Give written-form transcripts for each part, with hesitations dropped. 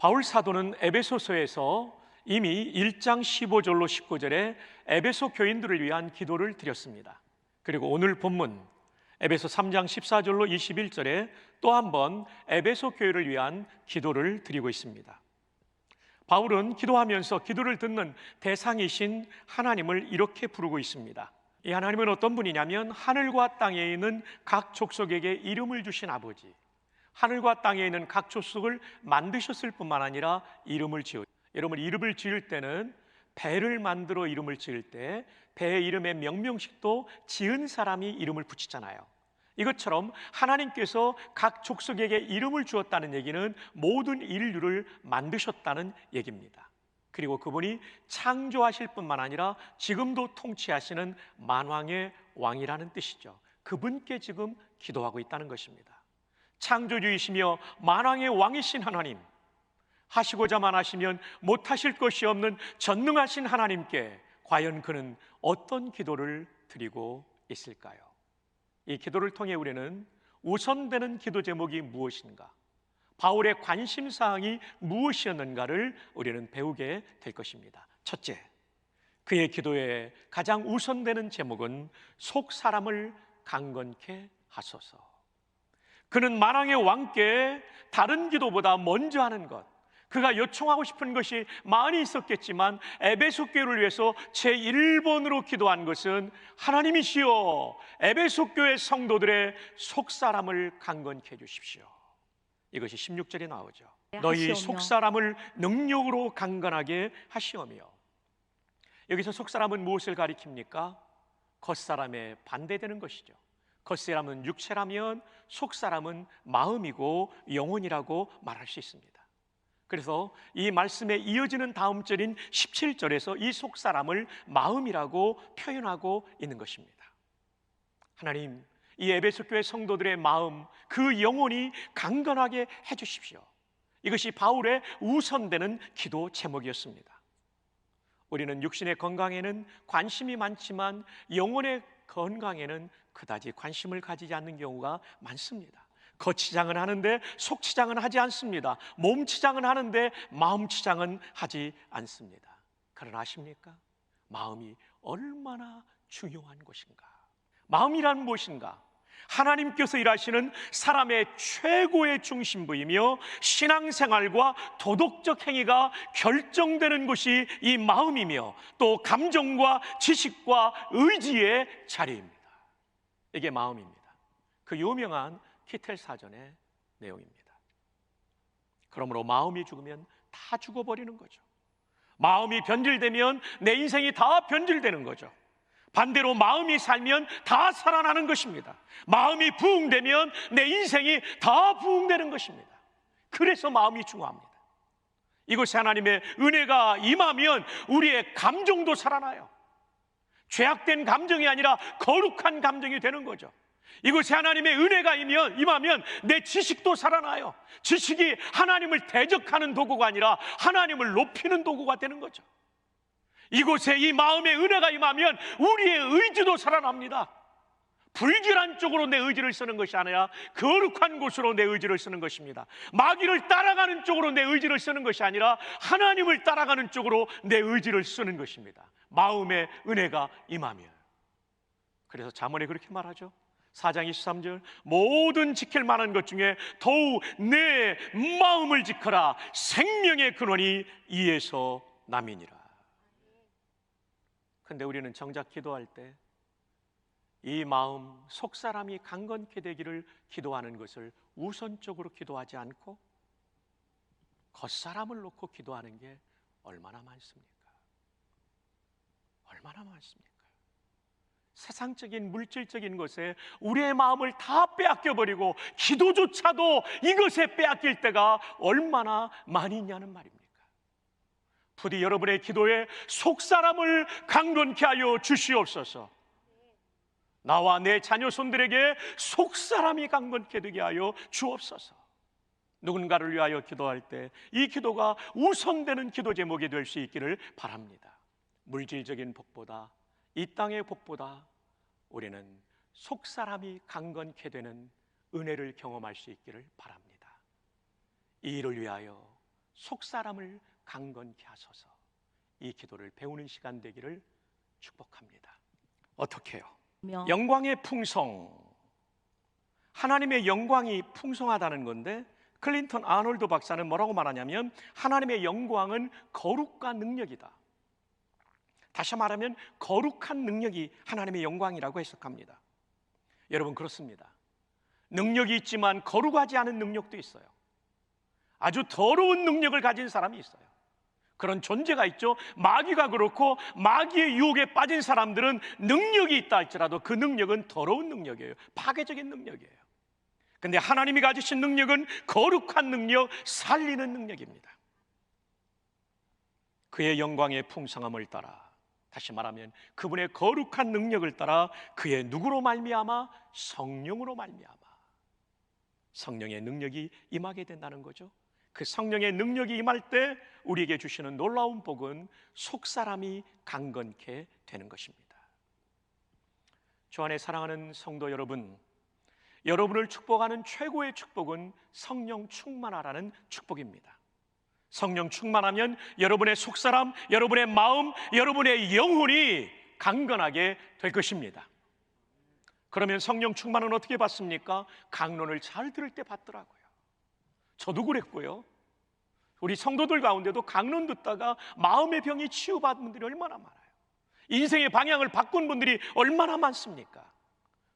바울 사도는 에베소서에서 이미 1장 15절로 19절에 에베소 교인들을 위한 기도를 드렸습니다. 그리고 오늘 본문 에베소 3장 14절로 21절에 또 한 번 에베소 교회를 위한 기도를 드리고 있습니다. 바울은 기도하면서 기도를 듣는 대상이신 하나님을 이렇게 부르고 있습니다. 이 하나님은 어떤 분이냐면 하늘과 땅에 있는 각 족속에게 이름을 주신 아버지, 하늘과 땅에 있는 각 족속을 만드셨을 뿐만 아니라 이름을 지어, 여러분 이름을 지을 때는 배를 만들어 이름을 지을 때 배의 이름의 명명식도 지은 사람이 이름을 붙이잖아요. 이것처럼 하나님께서 각 족속에게 이름을 주었다는 얘기는 모든 인류를 만드셨다는 얘기입니다. 그리고 그분이 창조하실 뿐만 아니라 지금도 통치하시는 만왕의 왕이라는 뜻이죠. 그분께 지금 기도하고 있다는 것입니다. 창조주이시며 만왕의 왕이신 하나님, 하시고자만 하시면 못하실 것이 없는 전능하신 하나님께 과연 그는 어떤 기도를 드리고 있을까요? 이 기도를 통해 우리는 우선되는 기도 제목이 무엇인가, 바울의 관심사항이 무엇이었는가를 우리는 배우게 될 것입니다. 첫째, 그의 기도의 가장 우선되는 제목은 속 사람을 강건케 하소서. 그는 만왕의 왕께 다른 기도보다 먼저 하는 것, 그가 요청하고 싶은 것이 많이 있었겠지만 에베소 교회를 위해서 제1번으로 기도한 것은 하나님이시여 에베소 교회 성도들의 속사람을 강건케 해주십시오. 이것이 16절에 나오죠. 너희 속사람을 능력으로 강건하게 하시오며. 여기서 속사람은 무엇을 가리킵니까? 겉사람에 반대되는 것이죠. 겉사람은 육체라면 속사람은 마음이고 영혼이라고 말할 수 있습니다. 그래서 이 말씀에 이어지는 다음 절인 17절에서 이 속사람을 마음이라고 표현하고 있는 것입니다. 하나님, 이 에베소 교회 성도들의 마음, 그 영혼이 강건하게 해주십시오. 이것이 바울의 우선되는 기도 제목이었습니다. 우리는 육신의 건강에는 관심이 많지만 영혼의 건강에는 그다지 관심을 가지지 않는 경우가 많습니다. 겉치장은 하는데 속치장은 하지 않습니다. 몸치장은 하는데 마음치장은 하지 않습니다. 그러나 아십니까? 마음이 얼마나 중요한 것인가? 마음이란 무엇인가? 하나님께서 일하시는 사람의 최고의 중심부이며 신앙생활과 도덕적 행위가 결정되는 것이 이 마음이며 또 감정과 지식과 의지의 자리입니다. 이게 마음입니다. 그 유명한 키텔 사전의 내용입니다. 그러므로 마음이 죽으면 다 죽어버리는 거죠. 마음이 변질되면 내 인생이 다 변질되는 거죠. 반대로 마음이 살면 다 살아나는 것입니다. 마음이 부흥되면 내 인생이 다 부흥되는 것입니다. 그래서 마음이 중요합니다. 이곳에 하나님의 은혜가 임하면 우리의 감정도 살아나요. 죄악된 감정이 아니라 거룩한 감정이 되는 거죠. 이곳에 하나님의 은혜가 임하면 내 지식도 살아나요. 지식이 하나님을 대적하는 도구가 아니라 하나님을 높이는 도구가 되는 거죠. 이곳에 이 마음의 은혜가 임하면 우리의 의지도 살아납니다. 불길한 쪽으로 내 의지를 쓰는 것이 아니라 거룩한 곳으로 내 의지를 쓰는 것입니다. 마귀를 따라가는 쪽으로 내 의지를 쓰는 것이 아니라 하나님을 따라가는 쪽으로 내 의지를 쓰는 것입니다. 마음의 은혜가 임하면. 그래서 잠언에 그렇게 말하죠. 4장 23절, 모든 지킬 만한 것 중에 더욱 내 마음을 지켜라. 생명의 근원이 이에서 남이니라. 근데 우리는 정작 기도할 때 이 마음, 속사람이 강건케 되기를 기도하는 것을 우선적으로 기도하지 않고 겉사람을 놓고 기도하는 게 얼마나 많습니까? 얼마나 많습니까? 세상적인 물질적인 것에 우리의 마음을 다 빼앗겨버리고 기도조차도 이것에 빼앗길 때가 얼마나 많이 있냐는 말입니까? 부디 여러분의 기도에 속사람을 강건케 하여 주시옵소서. 나와 내 자녀 손들에게 속사람이 강건케 되게 하여 주옵소서. 누군가를 위하여 기도할 때 이 기도가 우선되는 기도 제목이 될 수 있기를 바랍니다. 물질적인 복보다, 이 땅의 복보다 우리는 속사람이 강건케 되는 은혜를 경험할 수 있기를 바랍니다. 이 일을 위하여 속사람을 강건케 하소서. 이 기도를 배우는 시간 되기를 축복합니다. 어떻게 해요? 영광의 풍성, 하나님의 영광이 풍성하다는 건데, 클린턴 아놀드 박사는 뭐라고 말하냐면 하나님의 영광은 거룩과 능력이다. 다시 말하면 거룩한 능력이 하나님의 영광이라고 해석합니다. 여러분, 그렇습니다. 능력이 있지만 거룩하지 않은 능력도 있어요. 아주 더러운 능력을 가진 사람이 있어요. 그런 존재가 있죠. 마귀가 그렇고, 마귀의 유혹에 빠진 사람들은 능력이 있다 할지라도 그 능력은 더러운 능력이에요. 파괴적인 능력이에요. 근데 하나님이 가지신 능력은 거룩한 능력, 살리는 능력입니다. 그의 영광의 풍성함을 따라, 다시 말하면 그분의 거룩한 능력을 따라 그의 누구로 말미암아? 성령으로 말미암아 성령의 능력이 임하게 된다는 거죠. 그 성령의 능력이 임할 때 우리에게 주시는 놀라운 복은 속사람이 강건케 되는 것입니다. 주 안에 사랑하는 성도 여러분, 여러분을 축복하는 최고의 축복은 성령 충만하라는 축복입니다. 성령 충만하면 여러분의 속사람, 여러분의 마음, 여러분의 영혼이 강건하게 될 것입니다. 그러면 성령 충만은 어떻게 받습니까? 강론을 잘 들을 때 받더라고요. 저도 그랬고요. 우리 성도들 가운데도 강론 듣다가 마음의 병이 치유받은 분들이 얼마나 많아요. 인생의 방향을 바꾼 분들이 얼마나 많습니까?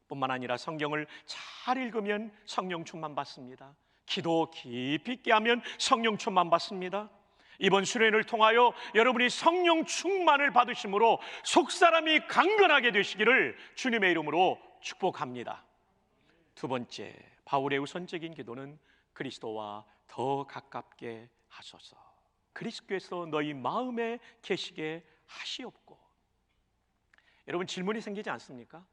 뿐만 아니라 성경을 잘 읽으면 성령 충만 받습니다. 기도 깊이 있게 하면 성령 충만 받습니다. 이번 수련을 통하여 여러분이 성령 충만을 받으심으로 속사람이 강건하게 되시기를 주님의 이름으로 축복합니다. 두 번째, 바울의 우선적인 기도는 그리스도와 더 가깝게 하소서. 그리스도께서 너희 마음에 계시게 하시옵고. 여러분, 질문이 생기지 않습니까?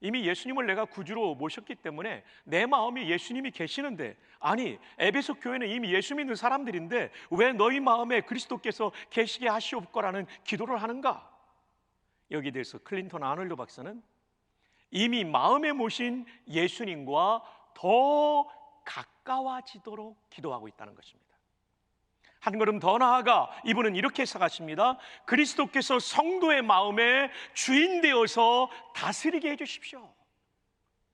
이미 예수님을 내가 구주로 모셨기 때문에 내 마음에 예수님이 계시는데, 아니 에베소 교회는 이미 예수 믿는 사람들인데 왜 너희 마음에 그리스도께서 계시게 하시옵고라는 기도를 하는가? 여기에 대해서 클린턴 아놀드 박사는 이미 마음에 모신 예수님과 더 가까워지도록 기도하고 있다는 것입니다. 한 걸음 더 나아가 이분은 이렇게 해석하십니다. 그리스도께서 성도의 마음에 주인 되어서 다스리게 해주십시오.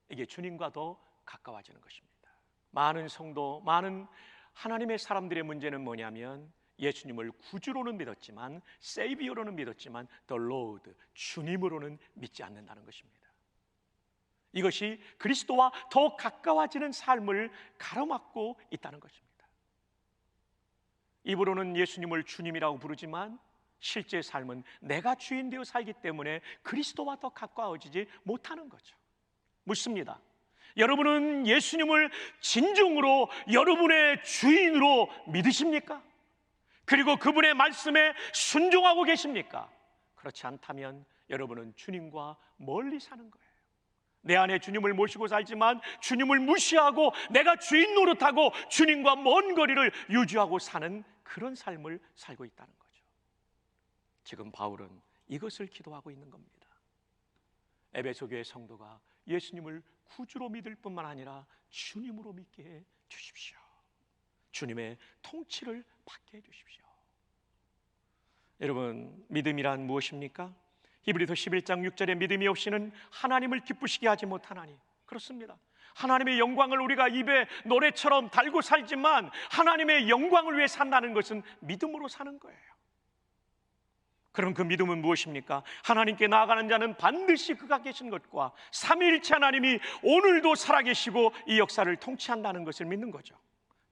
이게 주님과 더 가까워지는 것입니다. 많은 성도, 많은 하나님의 사람들의 문제는 뭐냐면 예수님을 구주로는 믿었지만, 세이비어로는 믿었지만 The Lord, 주님으로는 믿지 않는다는 것입니다. 이것이 그리스도와 더 가까워지는 삶을 가로막고 있다는 것입니다. 입으로는 예수님을 주님이라고 부르지만 실제 삶은 내가 주인 되어 살기 때문에 그리스도와 더 가까워지지 못하는 거죠. 묻습니다. 여러분은 예수님을 진정으로 여러분의 주인으로 믿으십니까? 그리고 그분의 말씀에 순종하고 계십니까? 그렇지 않다면 여러분은 주님과 멀리 사는 거예요. 내 안에 주님을 모시고 살지만 주님을 무시하고 내가 주인 노릇하고 주님과 먼 거리를 유지하고 사는 그런 삶을 살고 있다는 거죠. 지금 바울은 이것을 기도하고 있는 겁니다. 에베소 교회 성도가 예수님을 구주로 믿을 뿐만 아니라 주님으로 믿게 해 주십시오. 주님의 통치를 받게 해 주십시오. 여러분, 믿음이란 무엇입니까? 히브리서 11장 6절에 믿음이 없이는 하나님을 기쁘시게 하지 못하나니. 그렇습니다. 하나님의 영광을 우리가 입에 노래처럼 달고 살지만 하나님의 영광을 위해 산다는 것은 믿음으로 사는 거예요. 그럼 그 믿음은 무엇입니까? 하나님께 나아가는 자는 반드시 그가 계신 것과 삼위일체 하나님이 오늘도 살아계시고 이 역사를 통치한다는 것을 믿는 거죠.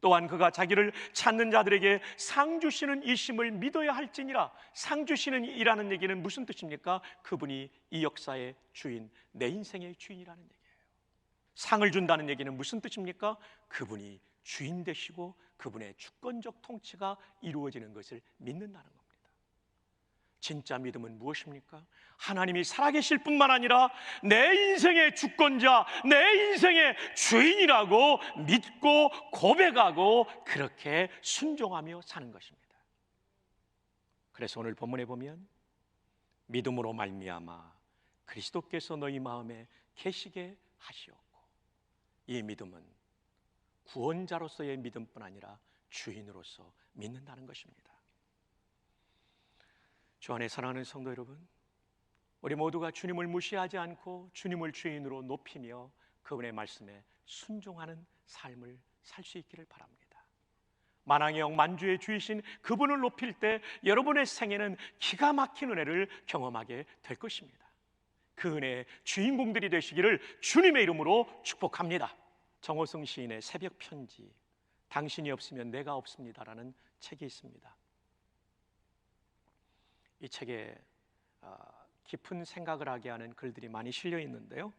또한 그가 자기를 찾는 자들에게 상 주시는 이심을 믿어야 할지니라. 상 주시는 이라는 얘기는 무슨 뜻입니까? 그분이 이 역사의 주인, 내 인생의 주인이라는 얘기예요. 상을 준다는 얘기는 무슨 뜻입니까? 그분이 주인 되시고 그분의 주권적 통치가 이루어지는 것을 믿는다는 겁니다. 진짜 믿음은 무엇입니까? 하나님이 살아계실 뿐만 아니라 내 인생의 주권자, 내 인생의 주인이라고 믿고 고백하고 그렇게 순종하며 사는 것입니다. 그래서 오늘 본문에 보면 믿음으로 말미암아 그리스도께서 너희 마음에 계시게 하시옵고, 이 믿음은 구원자로서의 믿음뿐 아니라 주인으로서 믿는다는 것입니다. 주 안에 사랑하는 성도 여러분, 우리 모두가 주님을 무시하지 않고 주님을 주인으로 높이며 그분의 말씀에 순종하는 삶을 살 수 있기를 바랍니다. 만왕의 영 만주의 주이신 그분을 높일 때 여러분의 생애는 기가 막힌 은혜를 경험하게 될 것입니다. 그 은혜의 주인공들이 되시기를 주님의 이름으로 축복합니다. 정호성 시인의 새벽 편지, 당신이 없으면 내가 없습니다라는 책이 있습니다. 이 책에 깊은 생각을 하게 하는 글들이 많이 실려 있는데요,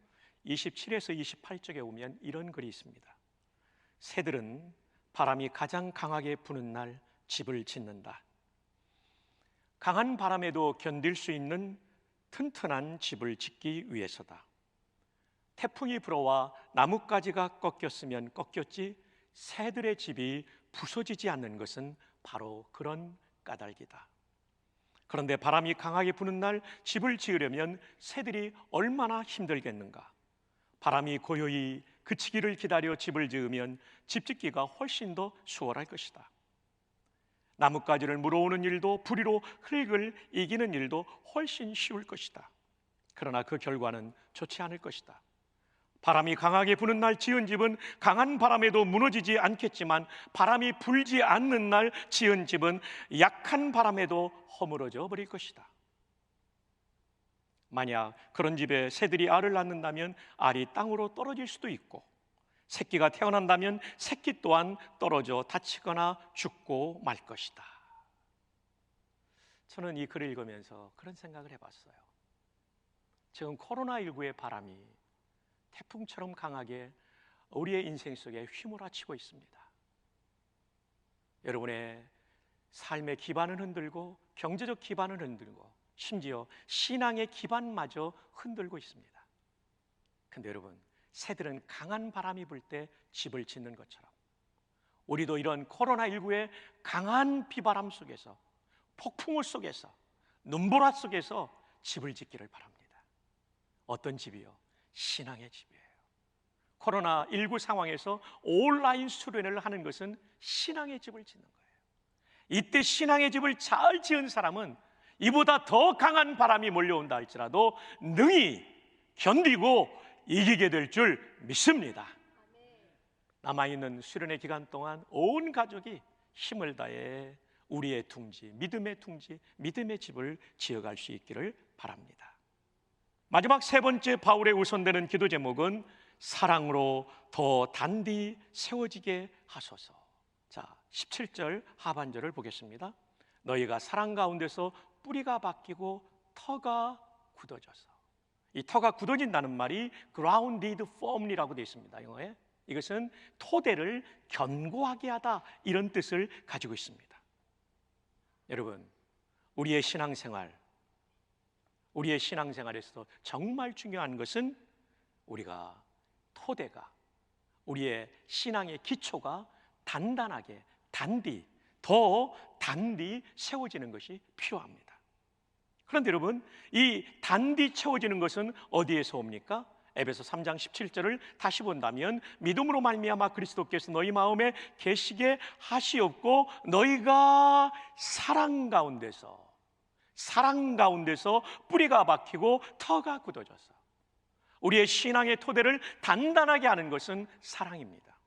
27에서 28쪽에 보면 이런 글이 있습니다. 새들은 바람이 가장 강하게 부는 날 집을 짓는다. 강한 바람에도 견딜 수 있는 튼튼한 집을 짓기 위해서다. 태풍이 불어와 나뭇가지가 꺾였으면 꺾였지 새들의 집이 부서지지 않는 것은 바로 그런 까닭이다. 그런데 바람이 강하게 부는 날 집을 지으려면 새들이 얼마나 힘들겠는가. 바람이 고요히 그치기를 기다려 집을 지으면 집 짓기가 훨씬 더 수월할 것이다. 나뭇가지를 물어오는 일도 부리로 흙을 이기는 일도 훨씬 쉬울 것이다. 그러나 그 결과는 좋지 않을 것이다. 바람이 강하게 부는 날 지은 집은 강한 바람에도 무너지지 않겠지만 바람이 불지 않는 날 지은 집은 약한 바람에도 허물어져 버릴 것이다. 만약 그런 집에 새들이 알을 낳는다면 알이 땅으로 떨어질 수도 있고, 새끼가 태어난다면 새끼 또한 떨어져 다치거나 죽고 말 것이다. 저는 이 글을 읽으면서 그런 생각을 해봤어요. 지금 코로나19의 바람이 태풍처럼 강하게 우리의 인생 속에 휘몰아치고 있습니다. 여러분의 삶의 기반은 흔들고 경제적 기반은 흔들고 심지어 신앙의 기반마저 흔들고 있습니다. 근데 여러분, 새들은 강한 바람이 불 때 집을 짓는 것처럼 우리도 이런 코로나19의 강한 비바람 속에서, 폭풍우 속에서, 눈보라 속에서 집을 짓기를 바랍니다. 어떤 집이요? 신앙의 집이에요. 코로나19 상황에서 온라인 수련회를 하는 것은 신앙의 집을 짓는 거예요. 이때 신앙의 집을 잘 지은 사람은 이보다 더 강한 바람이 몰려온다 할지라도 능히 견디고 이기게 될 줄 믿습니다. 남아있는 수련의 기간 동안 온 가족이 힘을 다해 우리의 둥지, 믿음의 둥지, 믿음의 집을 지어갈 수 있기를 바랍니다. 마지막 세 번째 바울의 우선되는 기도 제목은 사랑으로 더 단디 세워지게 하소서. 자, 17절 하반절을 보겠습니다. 너희가 사랑 가운데서 뿌리가 바뀌고 터가 굳어져서. 이 터가 굳어진다는 말이 grounded firmly라고 되어 있습니다. 영어에. 이것은 토대를 견고하게 하다, 이런 뜻을 가지고 있습니다. 여러분, 우리의 신앙생활에서 정말 중요한 것은 우리가 토대가, 우리의 신앙의 기초가 단단하게, 더 단디 세워지는 것이 필요합니다. 그런데 여러분, 이 단디 채워지는 것은 어디에서 옵니까? 에베소 3장 17절을 다시 본다면 믿음으로 말미암아 그리스도께서 너희 마음에 계시게 하시옵고 너희가 사랑 가운데서 뿌리가 박히고 터가 굳어져서. 우리의 신앙의 토대를 단단하게 하는 것은 사랑입니다.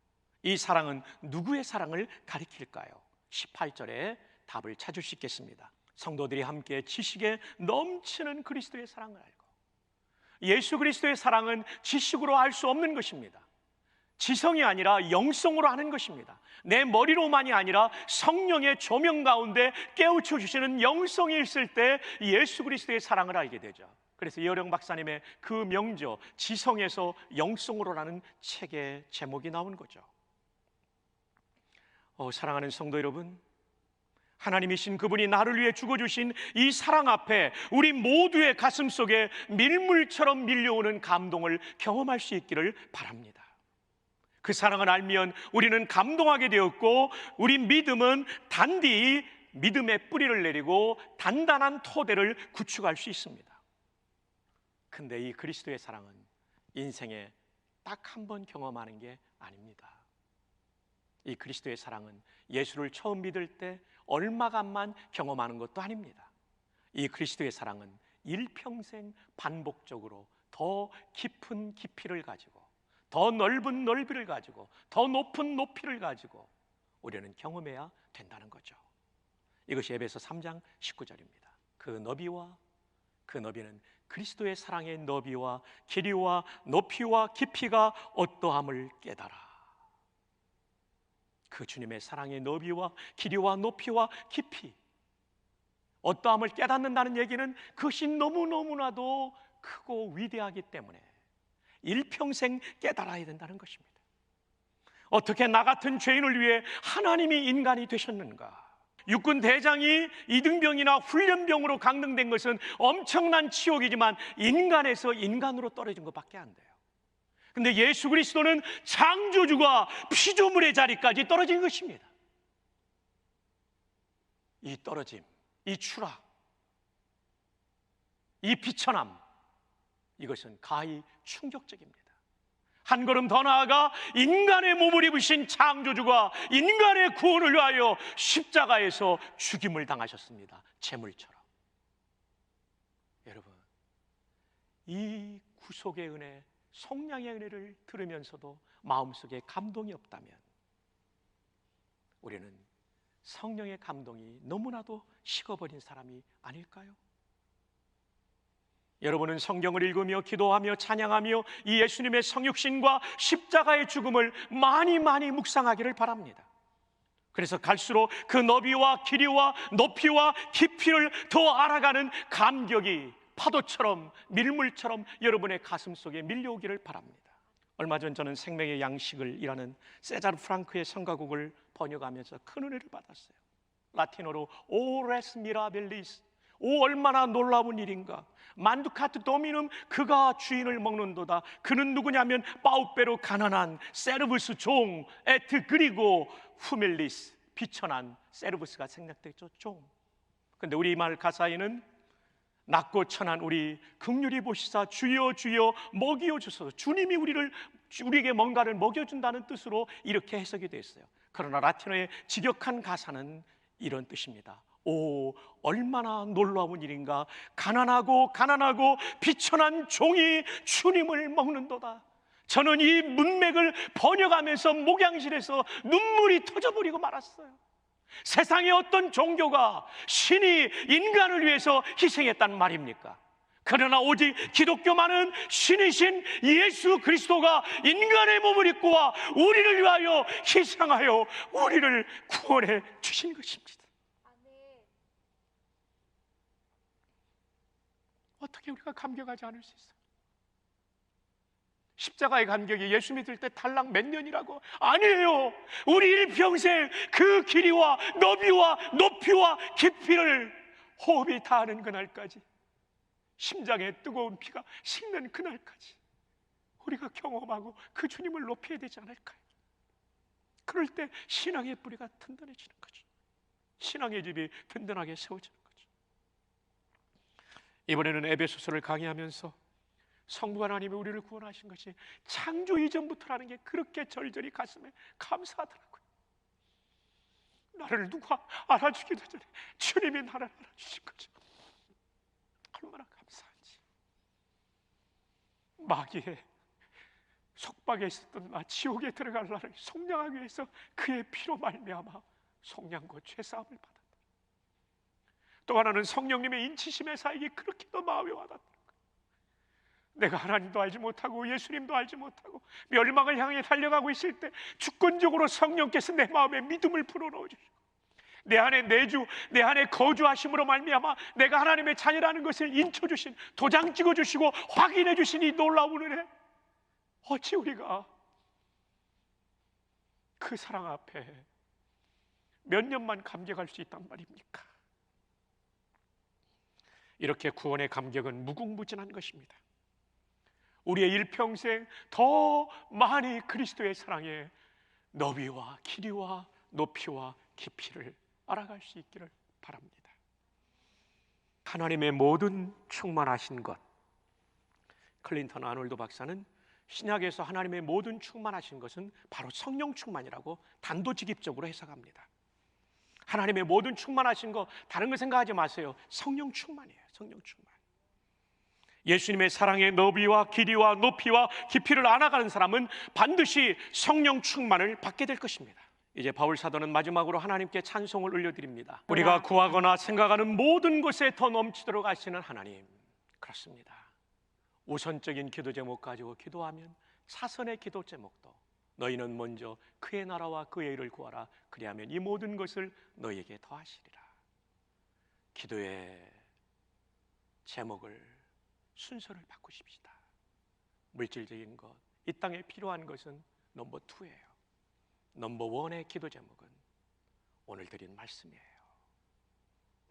이 사랑은 누구의 사랑을 가리킬까요? 18절에 답을 찾을 수 있겠습니다. 성도들이 함께 지식에 넘치는 그리스도의 사랑을 알고. 예수 그리스도의 사랑은 지식으로 알 수 없는 것입니다. 지성이 아니라 영성으로 하는 것입니다. 내 머리로만이 아니라 성령의 조명 가운데 깨우쳐 주시는 영성이 있을 때 예수 그리스도의 사랑을 알게 되죠. 그래서 이어령 박사님의 그 명저 지성에서 영성으로라는 책의 제목이 나온 거죠. 사랑하는 성도 여러분, 하나님이신 그분이 나를 위해 죽어주신 이 사랑 앞에 우리 모두의 가슴 속에 밀물처럼 밀려오는 감동을 경험할 수 있기를 바랍니다. 그 사랑을 알면 우리는 감동하게 되었고 우리 믿음은 단디 믿음의 뿌리를 내리고 단단한 토대를 구축할 수 있습니다. 근데 이 그리스도의 사랑은 인생에 딱 한 번 경험하는 게 아닙니다. 이 그리스도의 사랑은 예수를 처음 믿을 때 얼마간만 경험하는 것도 아닙니다. 이 그리스도의 사랑은 일평생 반복적으로 더 깊은 깊이를 가지고, 더 넓은 넓이를 가지고, 더 높은 높이를 가지고 우리는 경험해야 된다는 거죠. 이것이 에베소 3장 19절입니다. 그 너비는 그리스도의 사랑의 너비와 길이와 높이와 깊이가 어떠함을 깨달아. 그 주님의 사랑의 너비와 길이와 높이와 깊이, 어떠함을 깨닫는다는 얘기는 그것이 너무너무나도 크고 위대하기 때문에 일평생 깨달아야 된다는 것입니다. 어떻게 나 같은 죄인을 위해 하나님이 인간이 되셨는가? 육군 대장이 이등병이나 훈련병으로 강등된 것은 엄청난 치욕이지만 인간에서 인간으로 떨어진 것밖에 안 돼요. 근데 예수 그리스도는 창조주가 피조물의 자리까지 떨어진 것입니다. 이 떨어짐, 이 추락, 이 비천함, 이것은 가히 충격적입니다. 한 걸음 더 나아가 인간의 몸을 입으신 창조주가 인간의 구원을 위하여 십자가에서 죽임을 당하셨습니다. 제물처럼. 여러분, 이 구속의 은혜, 속량의 은혜를 들으면서도 마음속에 감동이 없다면 우리는 성령의 감동이 너무나도 식어버린 사람이 아닐까요? 여러분은 성경을 읽으며 기도하며 찬양하며 이 예수님의 성육신과 십자가의 죽음을 많이 묵상하기를 바랍니다. 그래서 갈수록 그 너비와 길이와 높이와 깊이를 더 알아가는 감격이 파도처럼 밀물처럼 여러분의 가슴 속에 밀려오기를 바랍니다. 얼마 전 저는 생명의 양식을 이라는 세자르 프랑크의 성가곡을 번역하면서 큰 은혜를 받았어요. 라틴어로 O res mirabilis, 오 얼마나 놀라운 일인가. 만두카트 도미눔, 그가 주인을 먹는도다. 그는 누구냐면 빠우빼로 가난한 세르브스 종, 에트 그리고 후밀리스, 비천한 세르브스가 생략되죠. 종. 근데 우리 말 가사에는 낮고 천한 우리 긍휼히 보시사 주여 주여 먹이어 주소서. 주님이 우리에게 뭔가를 먹여준다는 뜻으로 이렇게 해석이 됐어요. 그러나 라틴어의 직역한 가사는 이런 뜻입니다. 오, 얼마나 놀라운 일인가. 가난하고 비천한 종이 주님을 먹는도다. 저는 이 문맥을 번역하면서 목양실에서 눈물이 터져버리고 말았어요. 세상에 어떤 종교가 신이 인간을 위해서 희생했단 말입니까? 그러나 오직 기독교만은 신이신 예수 그리스도가 인간의 몸을 입고 와 우리를 위하여 희생하여 우리를 구원해 주신 것입니다. 어떻게 우리가 감격하지 않을 수 있어요? 십자가의 감격이 예수 믿을 때 달랑 몇 년이라고? 아니에요. 우리 일평생 그 길이와 너비와 높이와 깊이를 호흡이 닿는 그날까지, 심장에 뜨거운 피가 식는 그날까지 우리가 경험하고 그 주님을 높여야 되지 않을까요? 그럴 때 신앙의 뿌리가 든든해지는 거죠. 신앙의 집이 든든하게 세워지는 거죠. 이번에는 에베소서를 강의하면서 성부 하나님이 우리를 구원하신 것이 창조 이전부터라는 게 그렇게 절절히 가슴에 감사하더라고요. 나를 누가 알아주기도 전에 주님이 나를 알아주신 거죠. 얼마나 감사한지. 마귀의 속박에 있었던 나, 지옥에 들어갈 나를 속량하기 위해서 그의 피로 말미암아 속량과 죄사함을 받았다. 또 하나는 성령님의 인치심의 사역이 그렇게도 마음에 와닿더라고요. 내가 하나님도 알지 못하고 예수님도 알지 못하고 멸망을 향해 달려가고 있을 때 주권적으로 성령께서 내 마음에 믿음을 불어넣어 주시고 내 안에 내주, 내 안에 거주하심으로 말미암아 내가 하나님의 자녀라는 것을 인쳐주신, 도장 찍어주시고 확인해 주신 이 놀라운 은혜, 어찌 우리가 그 사랑 앞에 몇 년만 감격할 수 있단 말입니까? 이렇게 구원의 감격은 무궁무진한 것입니다. 우리의 일평생 더 많이 그리스도의 사랑의 너비와 길이와 높이와 깊이를 알아갈 수 있기를 바랍니다. 하나님의 모든 충만하신 것, 클린턴 아놀드 박사는 신약에서 하나님의 모든 충만하신 것은 바로 성령 충만이라고 단도직입적으로 해석합니다. 하나님의 모든 충만하신 거 다른 거 생각하지 마세요. 성령 충만이에요. 성령 충만. 예수님의 사랑의 너비와 길이와 높이와 깊이를 알아가는 사람은 반드시 성령 충만을 받게 될 것입니다. 이제 바울 사도는 마지막으로 하나님께 찬송을 올려드립니다. 우리가 구하거나 생각하는 모든 것에 더 넘치도록 하시는 하나님, 그렇습니다. 우선적인 기도 제목 가지고 기도하면 차선의 기도 제목도 너희는 먼저 그의 나라와 그의 일을 구하라. 그리하면 이 모든 것을 너희에게 더하시리라. 기도의 제목을, 순서를 바꾸십시다. 물질적인 것, 이 땅에 필요한 것은 넘버 2예요. 넘버 1의 기도 제목은 오늘 드린 말씀이에요.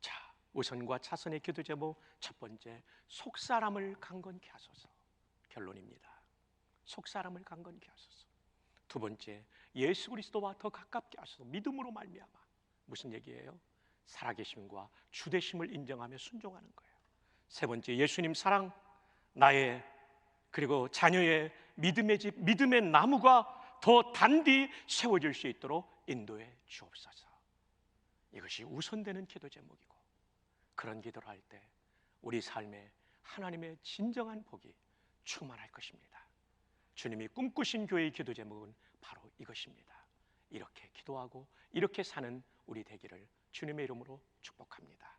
자, 우선과 차선의 기도 제목 첫 번째, 속사람을 강건케 하소서. 결론입니다. 속사람을 강건케 하소서. 두 번째, 예수 그리스도와 더 가깝게 하소서. 믿음으로 말미암아. 무슨 얘기예요? 살아계심과 주되심을 인정하며 순종하는 거예요. 세 번째, 예수님 사랑, 나의 그리고 자녀의 믿음의 집, 믿음의 나무가 더 단디 세워질 수 있도록 인도해 주옵소서. 이것이 우선되는 기도 제목이고, 그런 기도를 할 때 우리 삶에 하나님의 진정한 복이 충만할 것입니다. 주님이 꿈꾸신 교회의 기도 제목은 바로 이것입니다. 이렇게 기도하고 이렇게 사는 우리 되기를 주님의 이름으로 축복합니다.